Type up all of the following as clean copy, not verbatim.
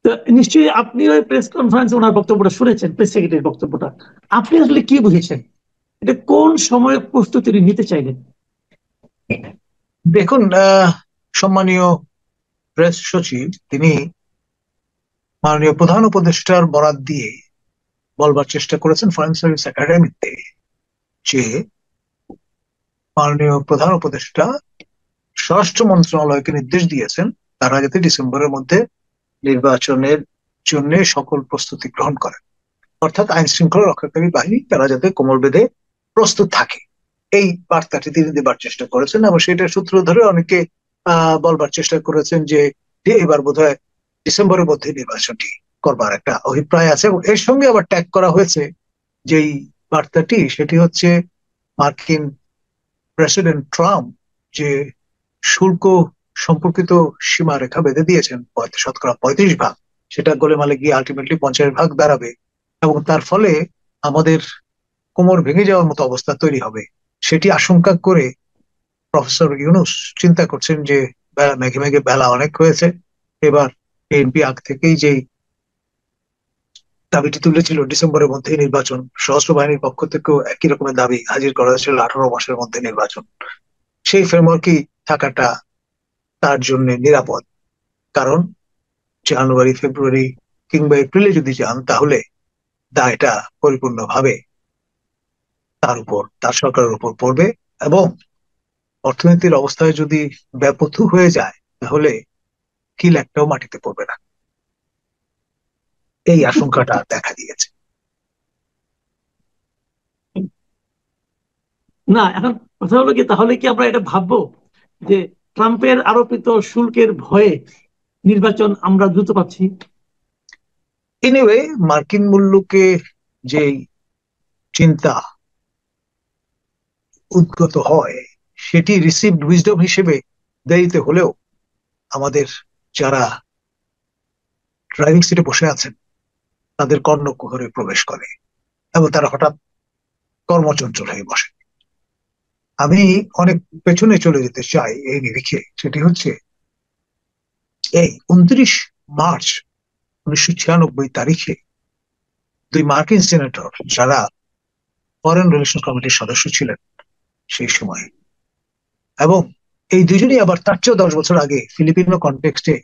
তো নিশ্চয়ই আপনি ওই প্রেস কনফারেন্সে ওনার বক্তব্যটা শুনেছেন, প্রেস সেক্রেটারির বক্তব্যটা। আপনি আসলে কি বুঝেছেন? এটা কোন সময়ে প্রস্তুতি নিতে চাইলেন? দেখুন, সম্মানীয় প্রেস সচিব তিনি মাননীয় প্রধান উপদেষ্টার বরাত দিয়ে বলবার চেষ্টা করেছেন ফরেন সার্ভিস একাডেমিতে যে মাননীয় প্রধান উপদেষ্টা স্বরাষ্ট্র মন্ত্রণালয়কে নির্দেশ দিয়েছেন তারা যাতে ডিসেম্বরের মধ্যে নির্বাচনের জন্য সকল প্রস্তুতি গ্রহণ করেন, অর্থাৎ আইন শৃঙ্খলা রক্ষাকারী বাহিনী তারা যাতে কোমর বেঁধে প্রস্তুত থাকে। এই বার্তাটি তিনি দেবার চেষ্টা করেছেন এবং সেটার সূত্র ধরে অনেকে বলবার চেষ্টা করেছেন যে এবার বোধহয় ডিসেম্বরের মধ্যে নির্বাচনটি করবার একটা অভিপ্রায় আছে। এবং এর সঙ্গে আবার ট্যাগ করা হয়েছে যেই বার্তাটি, সেটি হচ্ছে মার্কিন প্রেসিডেন্ট ট্রাম্প যে শুল্ক সম্পর্কিত সীমারেখা বেঁধে দিয়েছেন 35%, সেটা গোলেমালে গিয়ে আলটিমেটলি 50% দাঁড়াবে এবং তার ফলে আমাদের কোমর ভেঙে যাওয়ার মতো অবস্থা তৈরি হবে। সেটি আশঙ্কা করে প্রফেসর ইউনূস চিন্তা করছেন যে মেঘে মেঘে বেলা অনেক হয়েছে, এবার বিএনপি আগ থেকেই যেই দাবিটি তুলেছিল ডিসেম্বরের মধ্যে নির্বাচন, সশস্ত্র বাহিনীর পক্ষ থেকেও একই রকমের দাবি হাজির করা হয়েছিল 18 মাসের মধ্যে নির্বাচন, সেই ফ্রেমওয়ার্কই থাকাটা তার জন্য নিরাপদ। কারণ জানুয়ারি, ফেব্রুয়ারি কিংবা এপ্রিলে যদি যান তাহলে দায়টা পরিপূর্ণভাবে তার উপর, তার সরকারের উপর পড়বে এবং অর্থনীতির অবস্থায় যদি ব্যাপথু হয়ে যায় তাহলে কিল একটাও মাটিতে পড়বে না, এই আশঙ্কাটা দেখা দিয়েছে। না, এখন কথা হলো কি, তাহলে কি আমরা এটা ভাববো যে ট্রাম্পের আরোপিত শুল্কের ভয়ে নির্বাচন আমরা দ্রুত পাচ্ছি? এনিওয়ে, মার্কিন মূল্যকে যেই চিন্তা উদ্গত হয় সেটি রিসিভড উইজডম হিসেবে দেরিতে হলেও আমাদের যারা ড্রাইভিং সিটে বসে আছেন তাদের কর্ণকুহরে প্রবেশ করে এবং তারা হঠাৎ কর্মচঞ্চল হয়ে বসে। আমি অনেক পেছনে চলে যেতে চাই এই নিরিখে, সেটি হচ্ছে এই 29 মার্চ 1996 তারিখে দুই মার্কিন সিনেটর যারা ফরেন রিলেশন কমিটির সদস্য ছিলেন সেই সময়, এবং এই দুজনই আবার তার চেয়েও 10 বছর আগে ফিলিপিনো কনটেক্সটে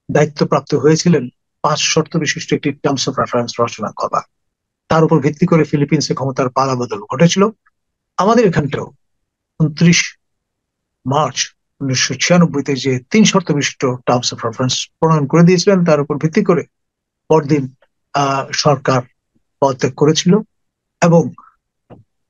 দায়িত্বপ্রাপ্ত হয়েছিলেন 5 শর্ত বিশিষ্ট একটি টার্মস অফ রেফারেন্স রচনা করা, তার উপর ভিত্তি করে ফিলিপিন্সে ক্ষমতার পালাবদল ঘটেছিল। আমাদের এখানটাও 29 মার্চ 1996 যে 3 শর্ত বিশিষ্ট টার্মস অফ রেফারেন্স প্রণয়ন করে দিয়েছিলেন তার উপর ভিত্তি করে পরদিন সরকার পদত্যাগ করেছিল এবং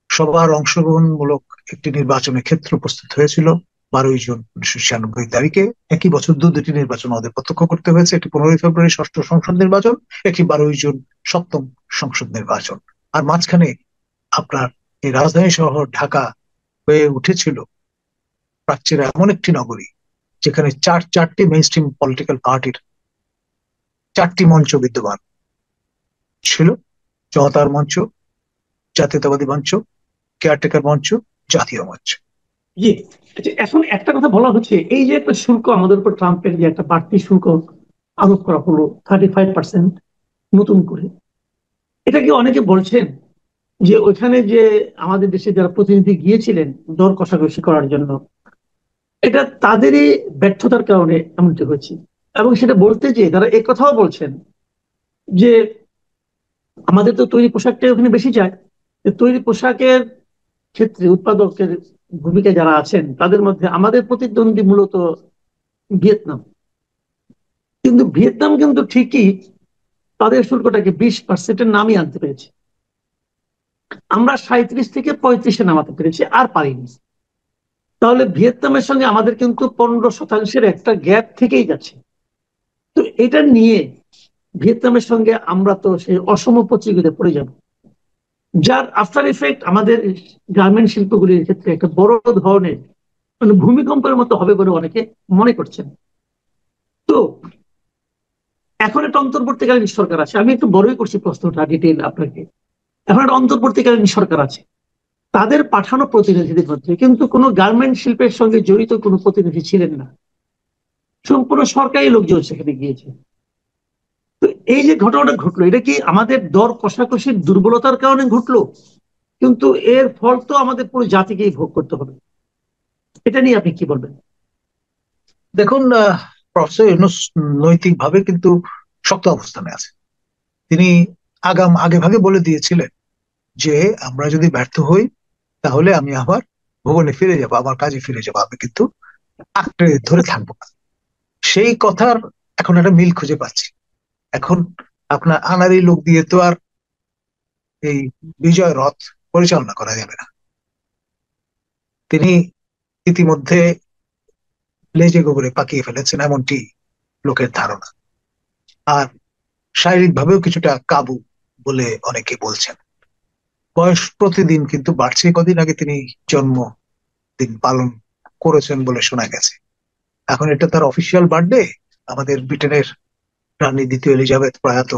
সবার অংশগ্রহণমূলক একটি নির্বাচনের ক্ষেত্র প্রস্তুত হয়েছিল 12 জুন 1996 তারিখে। একই বছর দুটি নির্বাচন আমাদের প্রত্যক্ষ করতে হয়েছে, একটি 15 ফেব্রুয়ারি ষষ্ঠ সংসদ নির্বাচন, একটি 12 জুন সপ্তম সংসদ নির্বাচন। আর মাঝখানে আপনার এই রাজধানী শহর ঢাকা হয়ে উঠেছিল প্রাচ্যের এমন একটি নগরী যেখানে চারটি মেইন স্ট্রিম পলিটিক্যাল পার্টির 4টি মঞ্চ বিদ্যমান ছিল: জনতার মঞ্চ, জাতীয়তাবাদী মঞ্চ, কেয়ারটেকার মঞ্চ, জাতীয় মঞ্চ। জি। আচ্ছা, এখন একটা কথা বলা হচ্ছে, এই যে একটা শুল্ক আমাদের উপর ট্রাম্পের যে একটা বাড়তি শুল্ক আরোপ করা হলো 35% নতুন করে, এটা কি অনেকে বলছেন যে ওইখানে যে আমাদের দেশে যারা প্রতিনিধি গিয়েছিলেন দর কষাকষি করার জন্য, এটা তাদেরই ব্যর্থতার কারণে এমনটি হয়েছে? এবং সেটা বলতে যে তারা এক কথাও বলছেন যে আমাদের তো তৈরি পোশাকটা ওখানে বেশি যায়, তৈরি পোশাকের ক্ষেত্রে উৎপাদকের ভূমিকা যারা আছেন তাদের মধ্যে আমাদের প্রতিদ্বন্দ্বী মূলত ভিয়েতনাম। কিন্তু ভিয়েতনাম কিন্তু ঠিকই তাদের শুল্কটাকে 20%-এর নামিয়ে আনতে পেরেছে, আমরা 37 থেকে 35-এ নামাতে পেরেছি, আর পারিনি। তাহলে ভিয়েতনামের সঙ্গে আমাদের কিন্তু 15% একটা গ্যাপ থেকেই যাচ্ছে। তো এটা নিয়ে ভিয়েতনামের সঙ্গে আমরা তো সেই অসম প্রতিযোগিতায় পড়ে যাব, যার আফটার ইফেক্ট আমাদের গার্মেন্ট শিল্পগুলির ক্ষেত্রে একটা বড় ধরনের মানে ভূমিকম্পের মতো হবে বলে অনেকে মনে করছেন। তো এখন একটা অন্তর্বর্তীকালীন সরকার আছে, আমি একটু বড়ই করছি প্রশ্নটা ডিটেইল আপনাকে। এখন একটা অন্তর্বর্তীকালীন সরকার আছে, তাদের পাঠানো প্রতিনিধিদের মধ্যে কিন্তু কোনো গার্মেন্ট শিল্পের সঙ্গে জড়িত কোনো প্রতিনিধি ছিলেন না, সম্পূর্ণ সরকারি লোকজন সেখানে গিয়েছে। তো এই যে ঘটনাটা ঘটলো, এটা কি আমাদের দর কষাকষির দুর্বলতার কারণে ঘটলো? কিন্তু এর ফল তো আমাদের পুরো জাতিকেই ভোগ করতে হবে। এটা নিয়ে আপনি কি বলবেন? দেখুন, প্রফেসর ইউনূস নৈতিকভাবে কিন্তু শক্ত অবস্থানে আছে। তিনি আগে ভাগে বলে দিয়েছিলেন যে আমরা যদি ব্যর্থ হই তাহলে আমি আবার ভুবনে ফিরে যাব, আমার কাজে ফিরে যাব, আমি কিন্তু আঁকড়ে ধরে থাকবো না। সেই কথার এখন একটা মিল খুঁজে পাচ্ছি। এখন আপনার আনাড়ি লোক দিয়ে তো আর এই বিজয় রথ পরিচালনা করা যাবে না। তিনি ইতিমধ্যে লেজে গোবরে পাকিয়ে ফেলেছেন এমনটি লোকের ধারণা। আর শারীরিকভাবেও কিছুটা কাবু বলে অনেকে বলছেন। বয়স প্রতিদিন কিন্তু বাড়ছে। কদিন আগে তিনি জন্মদিন পালন করেছেন বলে শোনা গেছে। এখন এটা তার অফিসিয়াল বার্থডে। আমাদের ব্রিটেনের রানী দ্বিতীয় এলিজাবেথ প্রয়াত,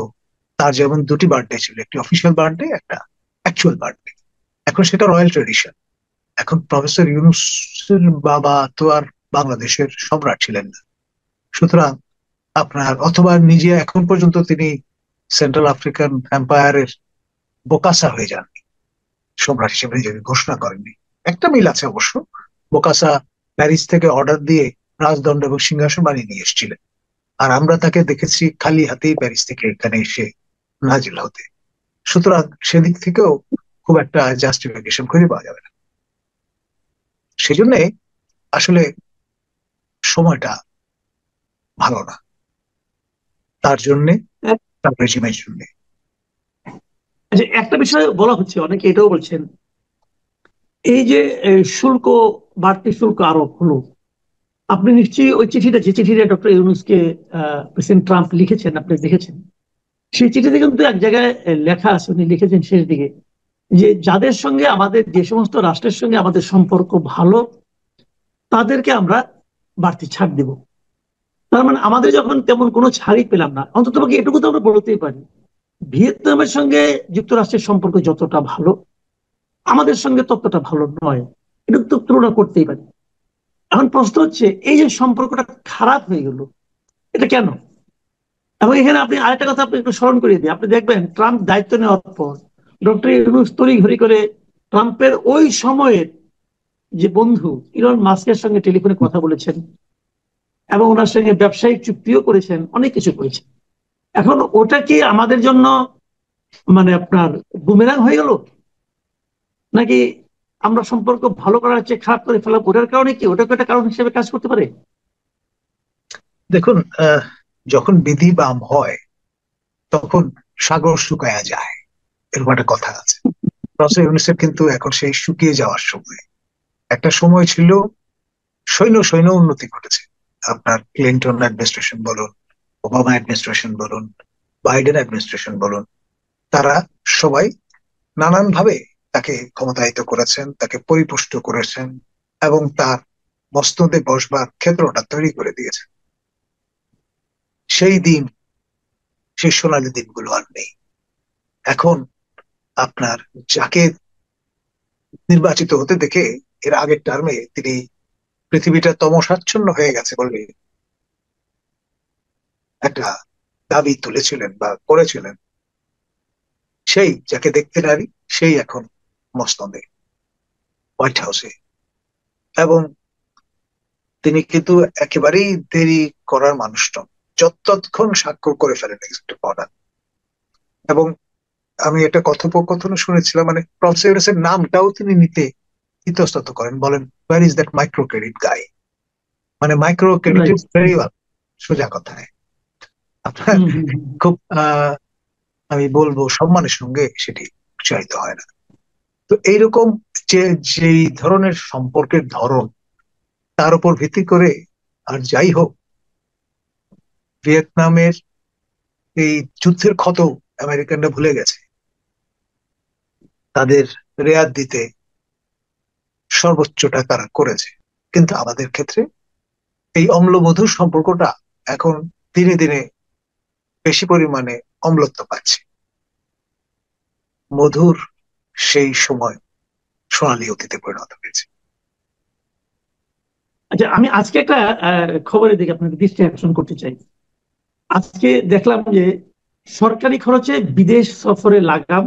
তার যেমন দুটি বার্থডে ছিল, একটি অফিসিয়াল বার্থডে, একটা অ্যাকচুয়াল বার্থডে। এখন সেটা রয়্যাল ট্রেডিশন। এখন প্রফেসর ইউনূসের বাবা তো আর বাংলাদেশের সম্রাট ছিলেন না। সুতরাং আপনার অথবা নিজে এখন পর্যন্ত তিনি সেন্ট্রাল আফ্রিকান এম্পায়ারের বোকাসা হয়ে যাননি, সম্রাট হিসেবে নিজেকে ঘোষণা করেননি। একটা মিল আছে অবশ্য, বোকাসা প্যারিস থেকে অর্ডার দিয়ে রাজদণ্ড এবং সিংহাসন বানিয়ে নিয়ে এসেছিলেন, আর আমরা তাকে দেখেছি খালি হাতেই প্যারিস থেকে এখানে এসে নাজিল হতে। সুতরাং সেদিক থেকেও খুব একটা জাস্টিফিকেশন খুঁজে পাওয়া যাবে না। সেজন্য আসলে সময়টা ভালো না তার জন্য, তার রেজিমের জন্য। আচ্ছা, একটা বিষয় বলা হচ্ছে, অনেকে এটাও বলছেন, এই যে শুল্ক, বাড়তি শুল্ক আরোপ হলো, আপনি নিশ্চয়ই ওই চিঠিটা, যে চিঠিটা ডক্টর ইউনূসকে প্রেসিডেন্ট ট্রাম্প লিখেছেন, আপনি দেখেছেন। সেই চিঠিতে কিন্তু এক জায়গায় লেখা আছে, উনি লিখেছেন শেষ দিকে, যে যাদের সঙ্গে আমাদের, যে সমস্ত রাষ্ট্রের সঙ্গে আমাদের সম্পর্ক ভালো, তাদেরকে আমরা বাড়তি ছাড় দিব। তার মানে আমাদের যখন তেমন কোনো ছাড়ই পেলাম না, অন্তত এটুকু তো আমরা বলতেই পারি, ভিয়েতনামের সঙ্গে যুক্তরাষ্ট্রের সম্পর্ক যতটা ভালো, আমাদের সঙ্গে ততটা ভালো নয়। এটা তো তুলনা করতেই পারি। এখন প্রশ্ন হচ্ছে, এই যে সম্পর্কটা খারাপ হয়ে গেল, এটা কেন? এবং এখানে আপনি আরেকটা কথা আপনি একটু স্মরণ করিয়ে দিই। আপনি দেখবেন ট্রাম্প দায়িত্ব নেওয়ার পর ডক্টর ইউনূস তড়িঘড়ি করে ট্রাম্পের ওই সময়ের যে বন্ধু ইলন মাস্কের সঙ্গে টেলিফোনে কথা বলেছেন, এবং ওনার সঙ্গে ব্যবসায়িক চুক্তিও করেছেন, অনেক কিছু করেছেন। এখন ওটা কি আমাদের জন্য মানে আপনার বুমেরাং হয়ে গেল, নাকি আমরা সম্পর্ক ভালো করার চেয়ে খারাপ করে ফেলা, ওটার কারণে কি ওটাকে একটা কারণ হিসেবে কাজ করতে পারে? দেখুন, যখন বিধি বাম হয় তখন সাগর শুকায়া যায়, এরকম একটা কথা আছে। প্রফেসর ইউনূসের কিন্তু এখন সেই শুকিয়ে যাওয়ার সময়। একটা সময় ছিল সৈন্য সৈন্য উন্নতি ঘটেছে। আপনার ক্লিন্টন অ্যাডমিনিস্ট্রেশন বলুন, ওবামা অ্যাডমিনিস্ট্রেশন বলুন, বাইডেন অ্যাডমিনিস্ট্রেশন বলুন, তারা সবাই নানান ভাবে তাকে ক্ষমতায়িত করেছেন, তাকে পরিপুষ্ট করেছেন এবং তার মস্তদে বসবার ক্ষেত্রটা তৈরি করে দিয়েছেন। সেই দিন, সেই সোনালী দিনগুলো আর নেই। এখন আপনার যাকে নির্বাচিত হতে দেখে এর আগের টার্মে তিনি পৃথিবীটা তমসাচ্ছন্ন হয়ে গেছে বলে একটা দাবি তুলেছিলেন বা করেছিলেন, সেই যাকে দেখতে নারী সেই এখন মসনদে, হোয়াইট হাউসে। এবং তিনি কিন্তু একেবারেই দেরি করার মানুষ নন, যতক্ষণ স্বাক্ষর করে ফেলেন এক্সিকিউটিভ অর্ডার। এবং আমি একটা কথোপকথন শুনেছিলাম, মানে প্রফেসর ইউনূসের নামটাও তিনি নিতে ইতস্তত করেন, বলেন where is that micro credit guy, মানে মাইক্রো ক্রেডিটের ভেরি ওয়েল। সোজা কথায় আপনার খুব আমি বলবো সম্মানের সঙ্গে সেটি উচ্চারিত হয় না। তো এইরকম যে যেই ধরনের সম্পর্কের ধরন, তার উপর ভিত্তি করে, আর যাই হোক, ভিয়েতনামের এই যুদ্ধের ক্ষত আমেরিকানরা ভুলে গেছে। তাদের রেয়াত দিতে সর্বোচ্চটা তারা করেছে, কিন্তু আমাদের ক্ষেত্রে এই অম্লমধুর সম্পর্কটা এখন দিনে দিনে বেশি পরিমাণে অম্লত্ব পাচ্ছে। মধুর সেই সময় সোনালী অতীতে পরিণত হয়েছে। আচ্ছা, আমি আজকে একটা খবরের দিকে আপনাকে দৃষ্টি আকর্ষণ করতে চাই। আজকে দেখলাম যে সরকারি খরচে বিদেশ সফরে লাগাম,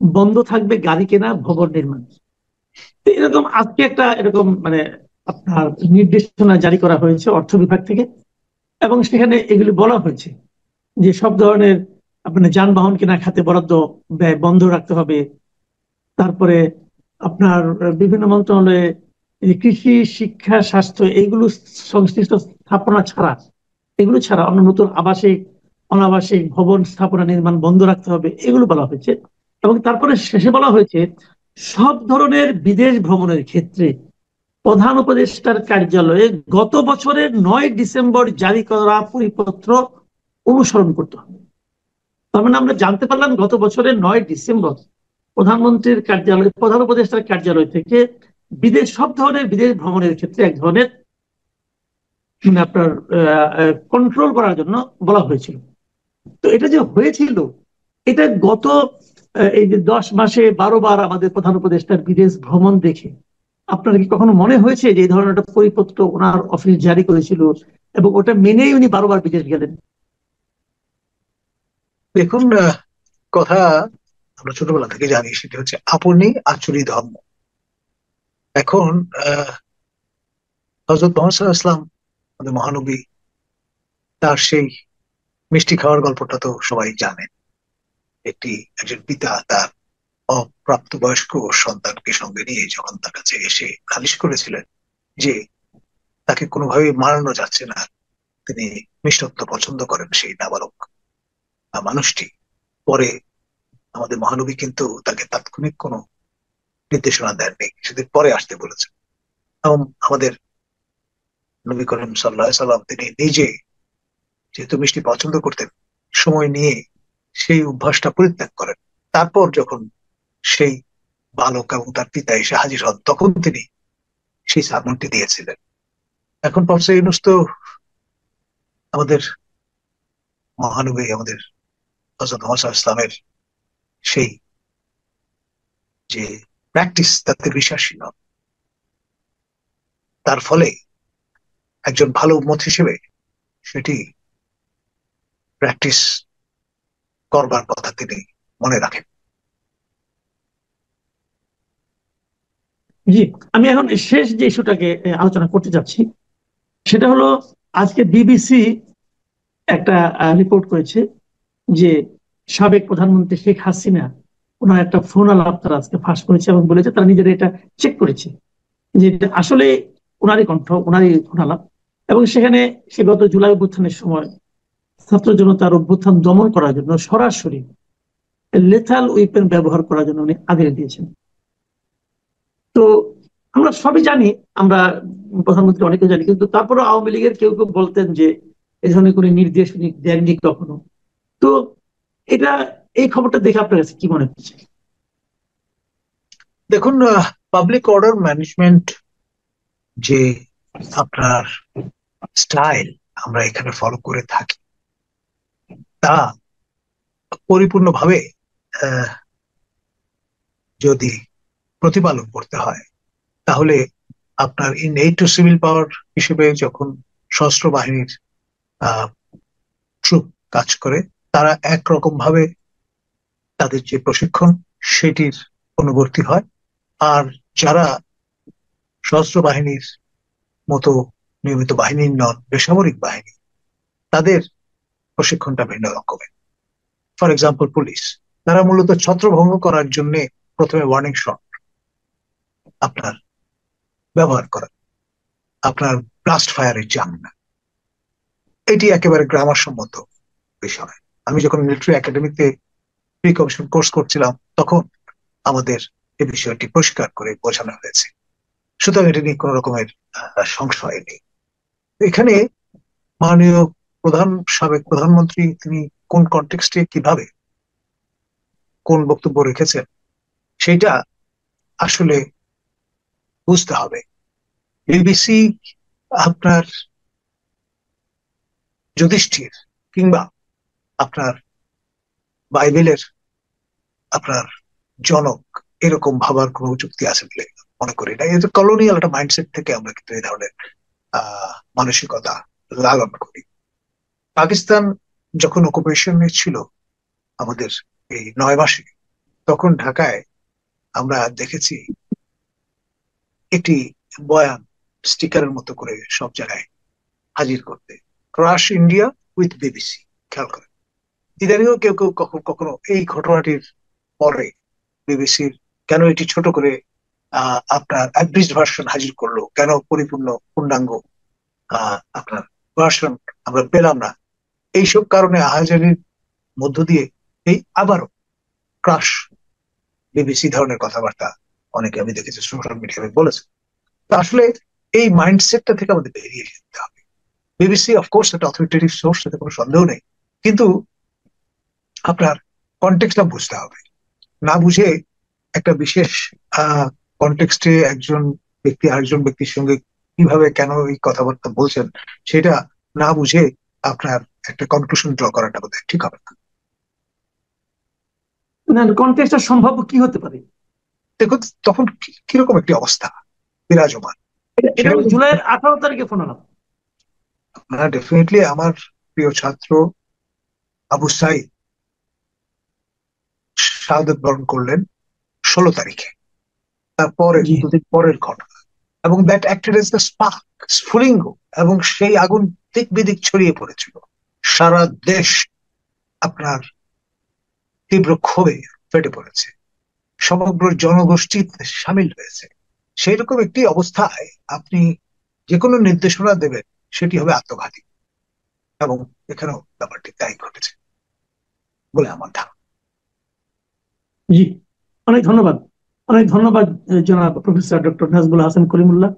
বন্ধ থাকবে গাড়ি কেনা, ভবন নির্মাণ। তো এরকম আজকে একটা এরকম মানে আপনার নির্দেশনা জারি করা হয়েছে অর্থ বিভাগ থেকে, এবং সেখানে এগুলি বলা হয়েছে যে সব ধরনের আপনার যানবাহন কেনা খাতে বরাদ্দ ব্যয় বন্ধ রাখতে হবে। তারপরে আপনার বিভিন্ন মন্ত্রণালয়ে এই যে কৃষি, শিক্ষা, স্বাস্থ্য এইগুলো সংশ্লিষ্ট স্থাপনা ছাড়া, এগুলো ছাড়া অন্য নতুন আবাসিক, অনাবাসিক ভবন স্থাপনা নির্মাণ বন্ধ রাখতে হবে, এগুলো বলা হয়েছে। এবং তারপরে শেষে বলা হয়েছে সব ধরনের বিদেশ ভ্রমণের ক্ষেত্রে প্রধান উপদেষ্টার কার্যালয়ে গত বছরের 9 ডিসেম্বর জারি করা পরিপত্র অনুসরণ করতে হবে। তার মানে আমরা জানতে পারলাম গত বছরের 9 ডিসেম্বর প্রধানমন্ত্রীর কার্যালয়, প্রধান উপদেষ্টার কার্যালয় থেকে বিদেশ, সব ধরনের বিদেশ ভ্রমণের ক্ষেত্রে এক ধরনের মানে আপনার কন্ট্রোল করার জন্য বলা হয়েছিল। তো এটা যে হয়েছিল, এটা গত এই যে 10 মাসে 12 বার আমাদের প্রধান উপদেষ্টার বিদেশ ভ্রমণ দেখে আপনার কি কখনো মনে হয়েছে যে এই ধরনের একটা পরিপত্র ওনার অফিস জারি করেছিল এবং ওটা মেনেই উনি 12 বার বিদেশ গেলেন? দেখুন, কথা আমরা ছোটবেলা থেকে জানি, সেটা হচ্ছে আপনি আচুরি ধর্ম। এখন হযরত মুহাম্মদ সাল্লাল্লাহু আলাইহি ওয়াসাল্লাম, আমাদের মহানবী, তার সেই মিষ্টি খাওয়ার গল্পটা তো সবাই জানেন। একজন পিতা তার অপ্রাপ্তবয়স্ক সন্তানকে সঙ্গে নিয়ে যখন তার কাছে এসে নালিশ করেছিলেন যে তাকে কোনোভাবেই মারানো যাচ্ছে না, তিনি মিষ্টত্ব পছন্দ করেন সেই নাবালক মানুষটি। পরে আমাদের মহানবী কিন্তু তাকে তাৎক্ষণিক কোনো নির্দেশনা দেননি, সেদিন পরে আসতে বলেছেন। এবং আমাদের নবী করিম সাল্লাল্লাহু আলাইহি সাল্লাম তিনি নিজে, যেহেতু মিষ্টি পছন্দ করতেন, সময় নিয়ে সেই অভ্যাসটা পরিত্যাগ করেন। তারপর যখন সেই বালক এবং তার পিতা এসে হাজির হন, তখন তিনি সেই সাবনটি দিয়েছিলেন। এখন প্রফেসর ইউনূস তো আমাদের মহানবী, আমাদের হযরত মুহাম্মদ সাল্লাল্লাহু আলাইহি ইসলামের সেই যে প্র্যাকটিস, তাতে বিশ্বাসী নন। তার ফলে একজন ভালো উম্মত হিসেবে সেটি প্র্যাকটিস করবার কথা তিনি মনে রাখেন। জি, আমি এখন শেষ যে ইস্যুটাকে আলোচনা করতে যাচ্ছি সেটা হলো, আজকে বিবিসি একটা রিপোর্ট করেছে যে সাবেক প্রধানমন্ত্রী শেখ হাসিনা, ওনার একটা ফোন আলাপ তারা আজকে ফাঁস করেছে এবং বলেছে তারা নিজেরা এটা চেক করেছে যে এটা আসলে ওনারই কণ্ঠ, ওনারই ফোন আলাপ। এবং সেখানে সে গত জুলাই অভ্যুত্থানের সময় ছাত্র জনতার অভ্যুত্থান দমন করার জন্য সরাসরি লেথাল উইপেন ব্যবহার করার জন্য উনি আদেশ দিয়েছেন। তো আমরা সবই জানি, আমরা প্রধানমন্ত্রী অনেকে জানি, কিন্তু তারপরে আওয়ামী লীগের কেউ কেউ বলতেন যে এই ধরনের কোনো নির্দেশ উনি দেননি কখনো। তো এটা, এই খবরটা দেখে আপনার কাছে কি মনে হচ্ছে? দেখুন, পাবলিক অর্ডার ম্যানেজমেন্ট যে আপনার স্টাইল আমরা এখানে ফলো করে থাকি, তা পরিপূর্ণভাবে আহ, যদি প্রতিপালন করতে হয়, তাহলে আপনার ইন এইড টু সিভিল পাওয়ার হিসেবে যখন সশস্ত্র বাহিনীর ট্রুপ কাজ করে, তারা একরকম ভাবে তাদের যে প্রশিক্ষণ সেটির অনুবর্তী হয়। আর যারা সশস্ত্র বাহিনীর মতো নিয়মিত বাহিনীর নন, বেসামরিক বাহিনী, তাদের প্রশিক্ষণটা ভিন্ন রকমের। ফর এক্সাম্পল পুলিশ, তারা মূলত ছত্রভঙ্গ করার জন্য প্রথমে ওয়ার্নিং শট আপনার ব্যবহার করা, আপনার ব্লাস্ট ফায়ারের জান না। এটি একেবারে গ্রামার সম্মত বিষয়। আমি যখন মিলিটারি একাডেমিতে প্রি কমিশন কোর্স করছিলাম, তখন আমাদের এই বিষয়টি পরিষ্কার করে বোঝানো হয়েছে। সুতরাং এটা নিয়ে কোন রকমের সংশয় নেই। এখানে মাননীয় সাবেক প্রধানমন্ত্রী তিনি কোন কনটেক্সটে কিভাবে কোন বক্তব্য রেখেছেন, সেটা আসলে বুঝতে হবে। বিবিসি আপনার যুধিষ্ঠির কিংবা আপনার বাইবেলের আপনার জনক এরকম ভাবার কোনো যুক্তি আছে বলে মনে করি না। এটা কলোনিয়াল একটা মাইন্ডসেট থেকে আমরা কিন্তু এই ধরনের মানসিকতা লালন করি। পাকিস্তান যখন অকুপেশনে ছিল আমাদের এই 9 মাসে, তখন ঢাকায় আমরা দেখেছি একটি বয়ান স্টিকারের মতো করে সব জায়গায় হাজির করতে, ক্রাশ ইন্ডিয়া উইথ বিবিসি। খেয়াল করেন, ইদানিও কেউ কেউ কখনো কখনো এই ঘটনাটির পরে বিবিসির কেন এটি ছোট করে আপনার অ্যাব্রিজ ভার্সন হাজির করলো, কেন পরিপূর্ণ পূর্ণাঙ্গ আপনার ভার্সন আমরা পেলাম না, এইসব কারণে আহাজারির মধ্য দিয়ে এই আবারও ক্রাশ বিবিসি ধরনের কথাবার্তা অনেকে আমি দেখেছি সোশ্যাল মিডিয়ায় বলেছে। তো আসলে এই মাইন্ডসেটটা থেকে আমাদের বেরিয়ে যেতে হবে। বিবিসি অফকোর্স একটা অথরিটেটিভ সোর্স, এতে কোনো সন্দেহ নেই, কিন্তু আপনার কনটেক্সটটা বুঝতে হবে। না বুঝে একটা বিশেষ কনটেক্সটে একজন ব্যক্তি আরেকজন ব্যক্তির সঙ্গে কিভাবে কেন এই কথাবার্তা বলছেন সেটা না বুঝে আপনার একটা কনক্লুশন ড্র করাটা বোধহয় ঠিক হবে না। না, কনটেক্সটটা সম্ভাব্য কি হতে পারে? দেখুন তখন কিরকম একটি অবস্থা বিরাজমান এটা সেটা জুলাইয়ের 18 তারিখে ফোন আলাপ। আপনারা ডেফিনেটলি আমার প্রিয় ছাত্র আবু সাইদ শাহাদাত বরণ করলেন 16 তারিখে, তারপরে জি। 2 দিন পরের ঘটনা, এবং that acted as the spark, স্ফুলিঙ্গ, এবং সেই আগুন দিক বিদিক ছড়িয়ে পড়েছিল। সারা দেশ আপনার তীব্র ক্ষোভে ফেটে পড়েছে, সমগ্র জনগোষ্ঠী সামিল হয়েছে। সেই রকম একটি অবস্থায় আপনি যে কোনো নির্দেশনা দেবেন সেটি হবে আত্মঘাতী, এবং এখানেও ব্যাপারটি তাই ঘটেছে বলে আমার ধারণা। জি, অনেক ধন্যবাদ। অনেক ধন্যবাদ জনাব প্রফেসর ডক্টর নাজমুল হাসান কলিমুল্লাহ।